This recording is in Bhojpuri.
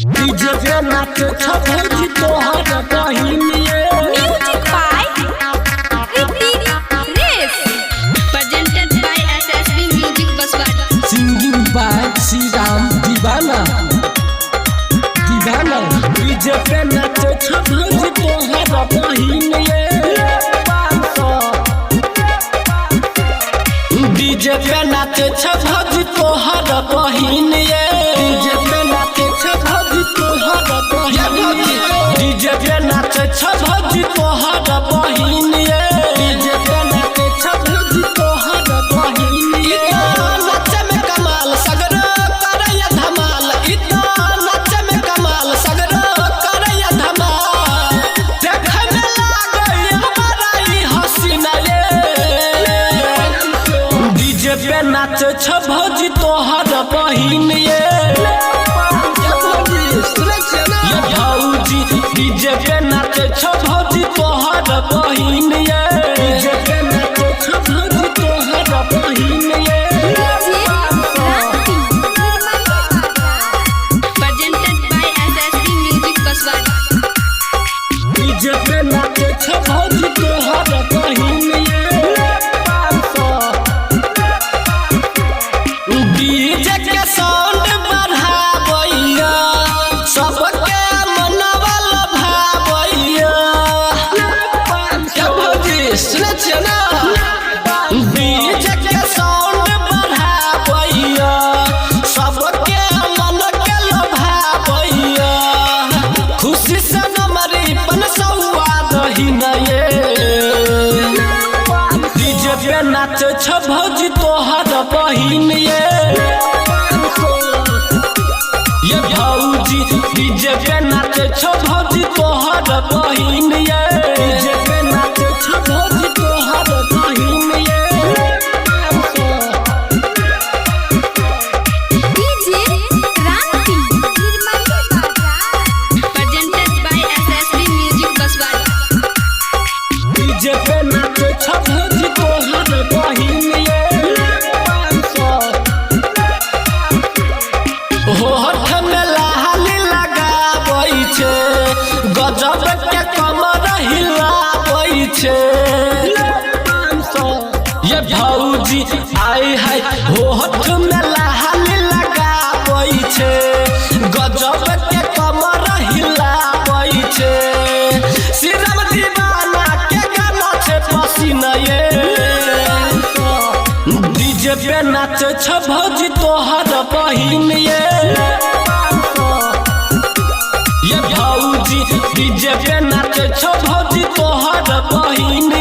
डीजे पे नाच छपी तोहर बहिनिए Music by Ritik Race. Presented by SSB Music Baswada. Singing by Shri Ram Deewana DJ पे नाच छपी तोहर बहिनिए डीजे पे नाच छपी तोहर बहिनिए डीजे पे नाच छपी तोहर बहिनिए डीजे पे नाच छपी तोहर बहिनिए डीजे पे नाच छपी तोहर बहिनिए नाच में कमाल सगरो करैया धमाल इतना नाच में कमाल सगरो करैया धमाल देखे में लागै हमारा ई हसीना ये डीजे पे नाच छपी तोहर बहिनिए डीजे पे नाच छपी तोहर बहिनिए डीजे पे नाच छपी तोहर बहिनिए Presented by SSB Music Baswada. DJ पे नाच छपी तोहर बहिनिए डीजे के साउंड बढ़ाबैया सबके मनवा लभाबैया क्या भौजी सुनै छियै ना डीजे के साउंड बढ़ाबैया सबके मन के लभाबैया खुशी से नमरी पन सौआ दही नये डीजे पे नाच छपी तोहर बहिनिए ये भौजी डीजे पे नाच छपी तोहर बहिनिए डीजे पे नाच छपी तोहर बहिनिए DJ Ranti. Presented by SSB Music Baswada. DJ पे नाच छपी तोहर बहिनिए होठ में लाली लगाबै छै गजब के कमर हिलाबै छै ये भौजी आइ है होठ में लाली लगाबै छै गजब के कमर हिलाबै छै सिरम दीवाना के गाना छै पसीना ये डीजे पे नाच छपी तोहर बहिनिए ये भौजी डीजे पे नाच छपी तोहर बहिनिए